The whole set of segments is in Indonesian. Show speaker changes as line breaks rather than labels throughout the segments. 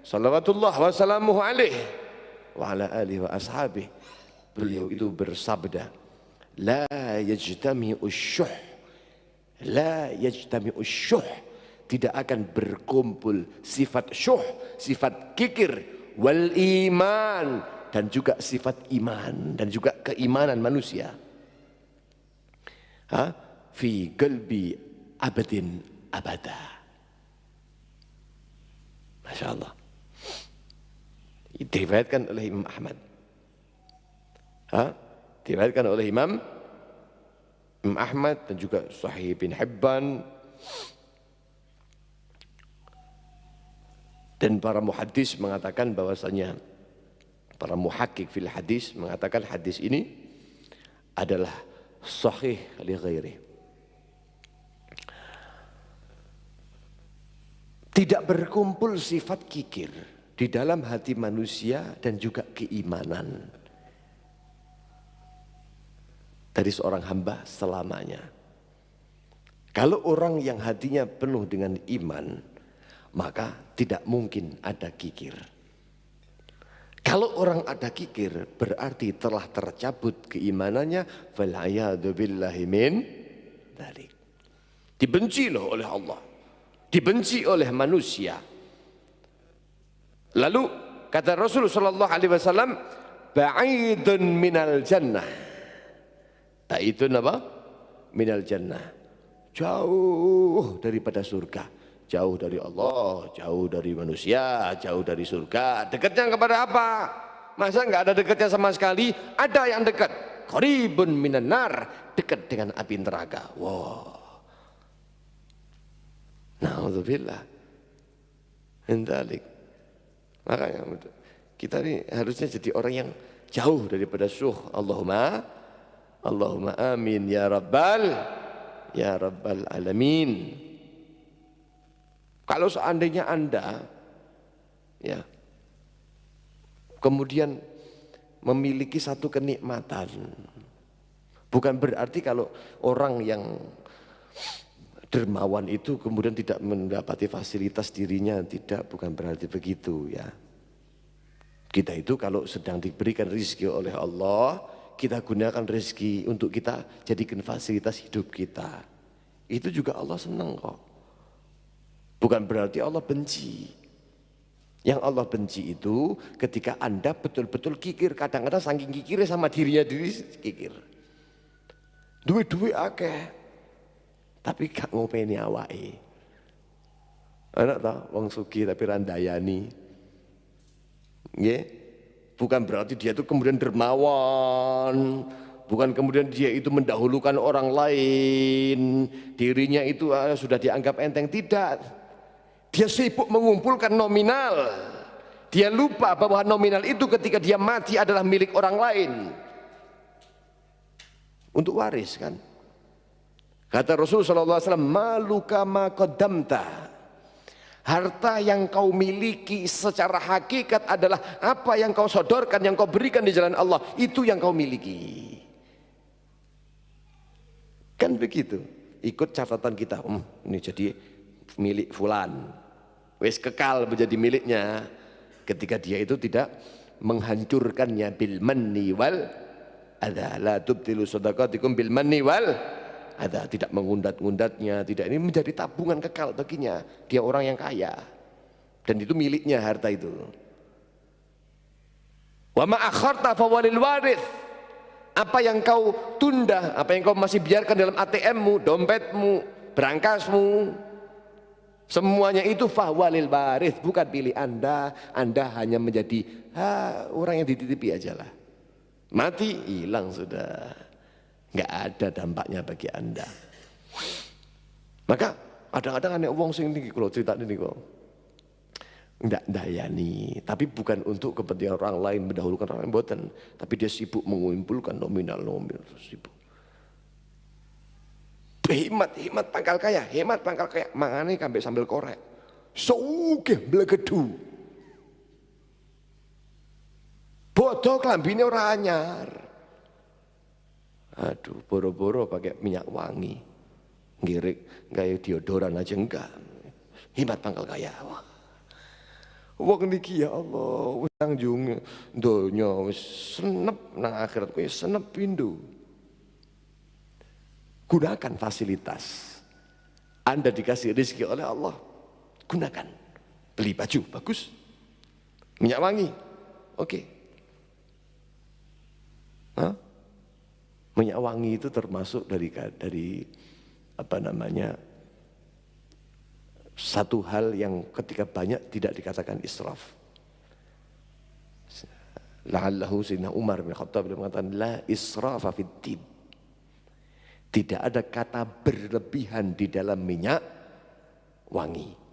salawatullah wa salamuhu alaihi wa ala alihi wa ashabihi, beliau itu bersabda, la yajtami'u syuh, la yajtami'u syuh, tidak akan berkumpul sifat syuh, sifat kikir, wal iman, dan juga sifat iman dan juga keimanan manusia, fi qalbi abadin abada. Masya Allah. Diriwayatkan oleh Imam Ahmad, diriwayatkan oleh Imam Ahmad dan juga Sahih bin Hibban, dan para muhaddis mengatakan bahwasanya, para muhakkik fil hadis mengatakan hadis ini adalah sahih li ghairi. Tidak berkumpul sifat kikir di dalam hati manusia dan juga keimanan dari seorang hamba selamanya. Kalau orang yang hatinya penuh dengan iman, maka tidak mungkin ada kikir. Kalau orang ada kikir, berarti telah tercabut keimanannya. Fal'ayadu billahi min dzalik. Dibenci loh oleh Allah, dibenci oleh manusia. Lalu kata Rasulullah sallallahu alaihi wasallam, ba'idun minal jannah. Ba'idun apa? Minal jannah. Jauh daripada surga, jauh dari Allah, jauh dari manusia, jauh dari surga. Dekatnya kepada apa? Masa enggak ada dekatnya sama sekali? Ada yang dekat. Qaribun minan nar, dekat dengan api neraka. Wow. Na'udzubillah min dzalik. Makanya kita ini harusnya jadi orang yang jauh daripada syuh. Allahumma amin ya rabbal alamin. Kalau seandainya Anda ya kemudian memiliki satu kenikmatan, bukan berarti kalau orang yang dermawan itu kemudian tidak mendapati fasilitas dirinya, tidak, bukan berarti begitu ya. Kita itu kalau sedang diberikan rezeki oleh Allah, kita gunakan rezeki untuk kita jadikan fasilitas hidup kita. Itu juga Allah senang kok. Bukan berarti Allah benci. Yang Allah benci itu ketika Anda betul-betul kikir. Kadang-kadang saking kikirnya sama dirinya diri kikir. Duit-duit akeh, tapi gak ngopeni awake. Anak tau wong sugih tapi randayani. Nggih. Bukan berarti dia itu kemudian dermawan, bukan kemudian dia itu mendahulukan orang lain, dirinya itu sudah dianggap enteng, tidak. Dia sibuk mengumpulkan nominal. Dia lupa bahwa nominal itu ketika dia mati adalah milik orang lain. Untuk waris kan. Kata Rasulullah SAW, maluka ma qaddamta. Harta yang kau miliki secara hakikat adalah apa yang kau sodorkan, yang kau berikan di jalan Allah. Itu yang kau miliki. Kan begitu. Ikut catatan kita. Ini jadi milik fulan. Wes kekal menjadi miliknya. Ketika dia itu tidak menghancurkannya bil manni wal adha. La tubtilu sadaqatikum bil manni wal ada, tidak mengundat-undatnya, tidak, ini menjadi tabungan kekal baginya. Dia orang yang kaya dan itu miliknya harta itu. Wa ma akharta fa walil warith. Apa yang kau tunda, apa yang kau masih biarkan dalam ATM-mu, dompetmu, berangkasmu, semuanya itu fa walil warith, bukan pilih Anda. Anda hanya menjadi orang yang dititipi aja lah. Mati hilang sudah. Nggak ada dampaknya bagi Anda. Maka kadang-kadang aneh wong sing niki kalau cerita ini kok ndak dayani, tapi bukan untuk kepentingan orang lain, mendahulukan orang lain, mboten, tapi dia sibuk mengumpulkan nominal sibuk. Hemat pangkal kaya, mangane kambe sambil korek. Sugih blegedu. Bodoh klambine ora anyar. Aduh, boro-boro pakai minyak wangi, ngirik kayak deodoran aja enggak. Hemat pangkal kaya. Wah. Wong niki ya Allah, wis nang njung donya wis senep nang akhirat kowe senep pindho. Gunakan fasilitas. Anda dikasih rezeki oleh Allah, gunakan. Beli baju bagus, minyak wangi, oke. Hah? Minyak wangi itu termasuk dari apa namanya, satu hal yang ketika banyak tidak dikatakan israf. La'allahu Sayyidina Umar bin Khattab mengatakan la israfa fid din. Tidak ada kata berlebihan di dalam minyak wangi.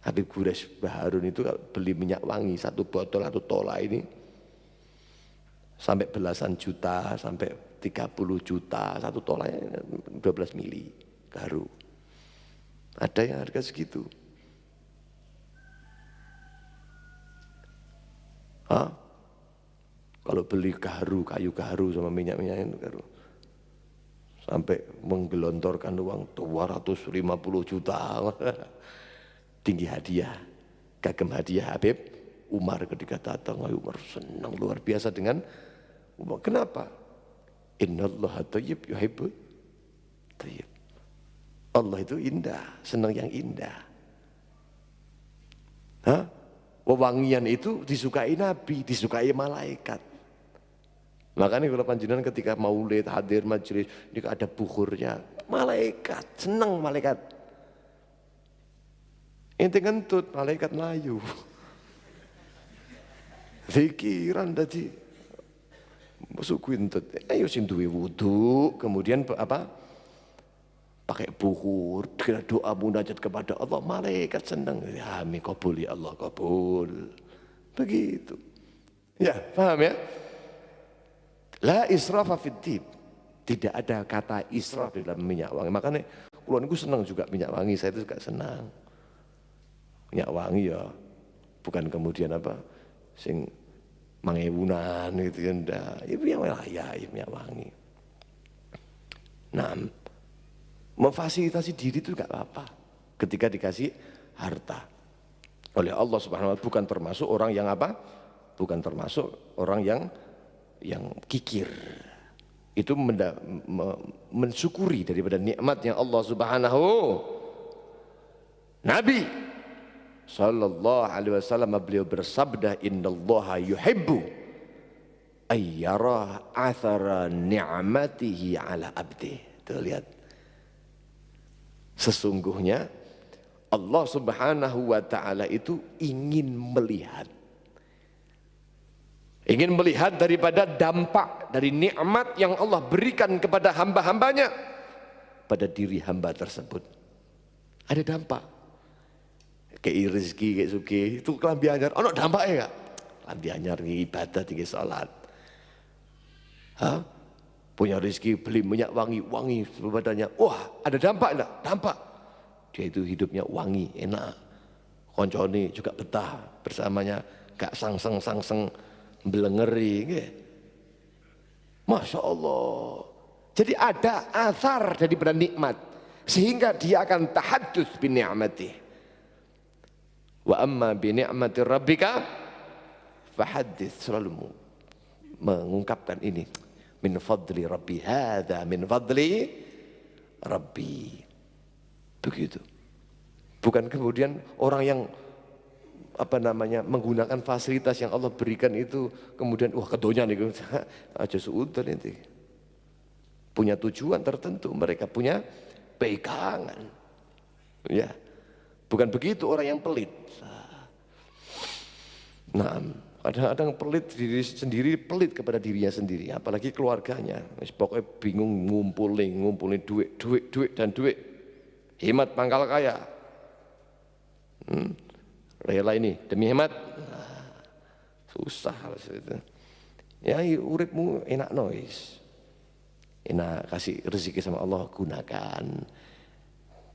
Habib Quraisy Baharun itu beli minyak wangi satu botol atau tola ini sampai belasan juta, sampai 30 juta, satu tola 12 mili garu. Ada yang harga segitu. Hah? Kalau beli garu, kayu garu sama minyak-minyak itu garu, sampai menggelontorkan uang 250 juta. Tinggi hadiah, kagem hadiah Habib Umar ketika datang. Umar senang luar biasa dengan Umar. Kenapa? Innallaha thayyib yuhibbut thayyib. Allah itu indah, senang yang indah. Hah? Wewangian itu disukai Nabi, disukai malaikat. Makanya kalau panjenengan ketika maulid hadir majelis, ini ada bukhurnya, malaikat, senang malaikat. Ente ngentut, malaikat melayu. Pikiran tadi, masuk ngentut. Ayo sing duwe wudu, kemudian apa? Pakai bukhur, doa munajat kepada Allah, malaikat senang. Ya, amin, kabul ya Allah, kabul. Begitu. Ya, paham ya? La israfa fid din. Tidak ada kata israf di dalam minyak wangi. Makanya kula niku senang juga minyak wangi, saya itu juga senang. Minyak wangi ya bukan kemudian apa sing mangewunan gitu ya ndak. Ya minyak wangi. Nah, memfasilitasi diri itu gak apa-apa ketika dikasih harta oleh Allah Subhanahu wa taala. Bukan termasuk orang yang apa? Bukan termasuk orang yang kikir. Itu mensyukuri daripada nikmat yang Allah Subhanahu. Nabi sallallahu alaihi wasallam beliau bersabda, innallaha yuhibbu ayyara athara ni'matihi ala abdi. Tuh lihat. Sesungguhnya Allah Subhanahu wa taala itu ingin melihat daripada dampak dari nikmat yang Allah berikan kepada hamba-hambanya pada diri hamba tersebut. Ada dampak. Kayak rezeki, kayak sugih, itu kelambi anyar. Ono dampaknya enggak? Kelambi anyar ibadah, tinggi salat. Hah? Punya rezeki beli minyak wangi badannya. Wah, ada dampak enggak? Dampak. Dia itu hidupnya wangi, enak. Koncone juga betah bersamanya, gak sangseng belengeri. Masya Allah. Jadi ada athar daripada nikmat, sehingga dia akan tahadduts bi ni'matih. Wa amma bi ni'mati rabbika fahaddits, selalu mengungkapkan ini. Min fadli rabbi, hadza min fadli rabbi. Begitu. Bukan kemudian orang yang apa namanya menggunakan fasilitas yang Allah berikan itu kemudian wah kedonya nih aja suudan nanti. Punya tujuan tertentu, mereka punya pegangan. Ya. Bukan begitu orang yang pelit. Nah, kadang-kadang pelit diri sendiri, pelit kepada dirinya sendiri, apalagi keluarganya. Pokoknya bingung ngumpulin duit. Hemat pangkal kaya. Rela ini demi hemat. Nah, susah itu. Ya uripmu enak nois. Enak, kasih rezeki sama Allah, gunakan.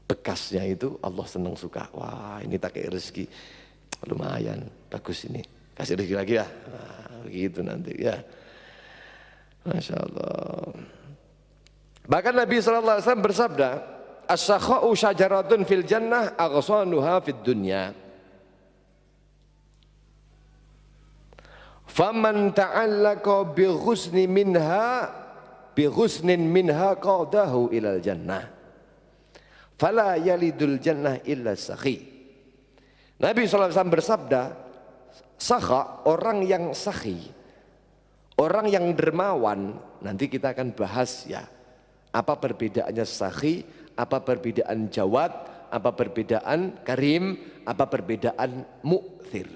Bekasnya itu Allah senang suka. Wah, ini tak kayak rezeki lumayan, bagus ini. Kasih rezeki lagi ya. Nah, begitu nanti ya. Masya Allah. Bahkan Nabi SAW bersabda, as-sakha'u syajaratun fil jannah aghsanuha fid dunya. Faman ta'allaqa bi ghusnin minha qadahu ilal jannah. Fala yalidul jannah illa sakhi. Nabi SAW bersabda, sakha, orang yang sakhi, orang yang dermawan. Nanti kita akan bahas ya, apa perbedaannya sakhi, apa perbedaan jawad, apa perbedaan karim, apa perbedaan mu'thir.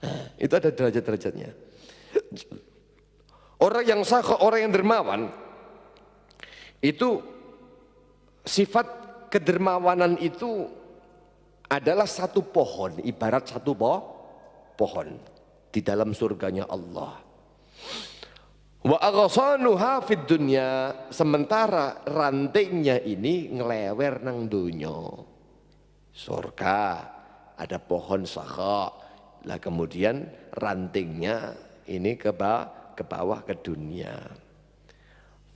Nah, itu ada derajat-derajatnya. Orang yang sakha, orang yang dermawan, itu sifat kedermawanan itu adalah satu pohon, ibarat satu pohon di dalam surganya Allah. Wa aghsanuha fid dunya, sementara rantingnya ini ngelewer nang dunya. Surga ada pohon sakha, lah kemudian rantingnya ini ke bawah ke dunia.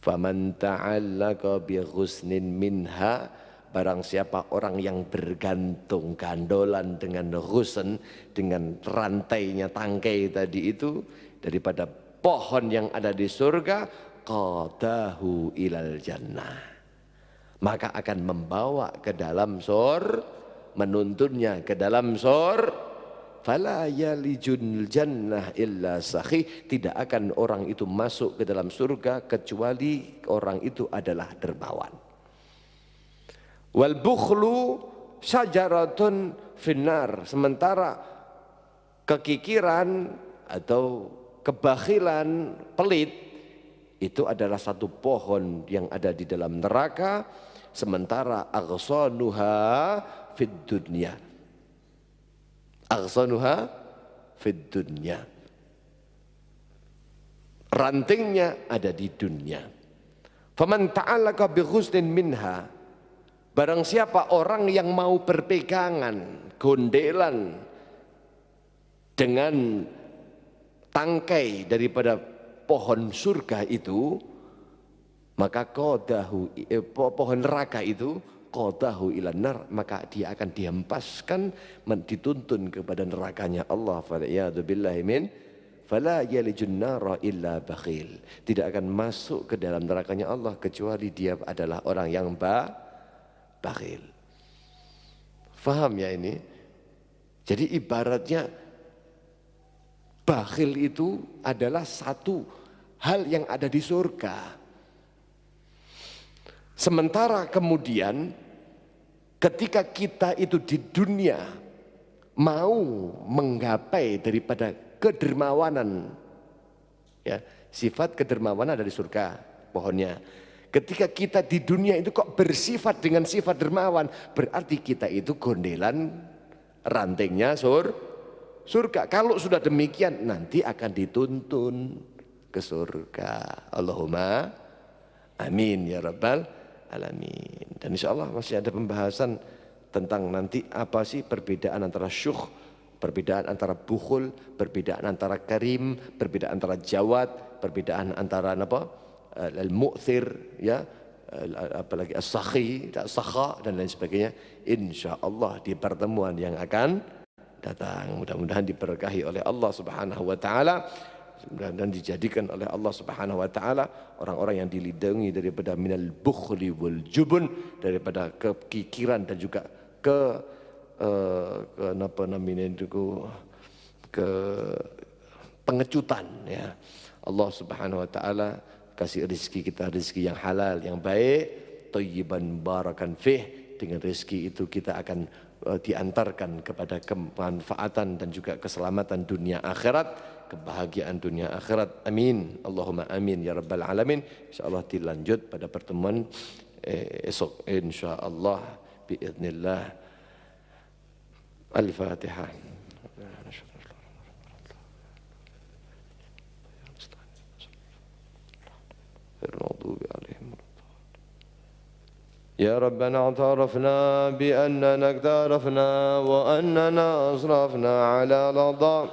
Faman ta'allaqa bi ghusnin minha, barang siapa orang yang bergantung gandolan dengan ghusn, dengan rantainya tangkai tadi itu daripada pohon yang ada di surga, qadahu ilal jannah, maka akan membawa ke dalam menuntunnya ke dalam fala yalijul jannah illa sakhi, tidak akan orang itu masuk ke dalam surga kecuali orang itu adalah dermawan. Wal bukhlu syajaratun finnar, sementara kekikiran atau kebakhilan, pelit, itu adalah satu pohon yang ada di dalam neraka, sementara aghsanuha fid dunya, aghsanuha fid dunya, rantingnya ada di dunia. Faman ta'allaqa bi ghusnin minha, barang siapa orang yang mau berpegangan, gondelan dengan tangkai daripada pohon surga itu, maka pohon neraka itu qadahu ilan nar, maka dia akan dihempaskan, dituntun kepada nerakanya Allah. Fala'iyadzubillahi min fala yalijun nara illa bakhil, tidak akan masuk ke dalam nerakanya Allah kecuali dia adalah orang yang bakhil. Faham ya ini? Jadi ibaratnya bakhil itu adalah satu hal yang ada di surga. Sementara kemudian ketika kita itu di dunia mau menggapai daripada kedermawanan, ya, sifat kedermawanan ada di surga pohonnya. Ketika kita di dunia itu kok bersifat dengan sifat dermawan, berarti kita itu gondelan rantingnya surga. Kalau sudah demikian nanti akan dituntun ke surga. Allahumma amin ya rabbal alamin. Dan insya Allah masih ada pembahasan tentang nanti apa sih perbedaan antara syukh, perbedaan antara bukhul, perbedaan antara karim, perbedaan antara jawad, perbedaan antara apa? Al-mu'thir, ya, apalagi as-sakhi, sakha dan lain sebagainya. Insya Allah di pertemuan yang akan datang, mudah-mudahan diberkahi oleh Allah Subhanahu wa taala dan dijadikan oleh Allah Subhanahu wa taala orang-orang yang dilindungi daripada minal bukhli wal jubun, daripada kekikiran dan juga ke pengecutan, ya. Allah Subhanahu wa taala kasih rezeki kita, rezeki yang halal, yang baik, thayyiban barakan fih. Dengan rezeki itu kita akan diantarkan kepada kemanfaatan dan juga keselamatan dunia akhirat, kebahagiaan dunia akhirat. Amin. Allahumma amin ya rabbal alamin. Insyaallah dilanjut pada pertemuan esok insyaallah biidznillah. Al-Fatihah. المغضوب عليهم. يا ربنا اعترفنا بأننا اقترفنا وأننا أسرفنا على الأعضاء،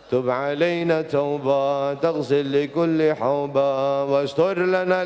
تب علينا توبة تغسل لكل حوبة واستر لنا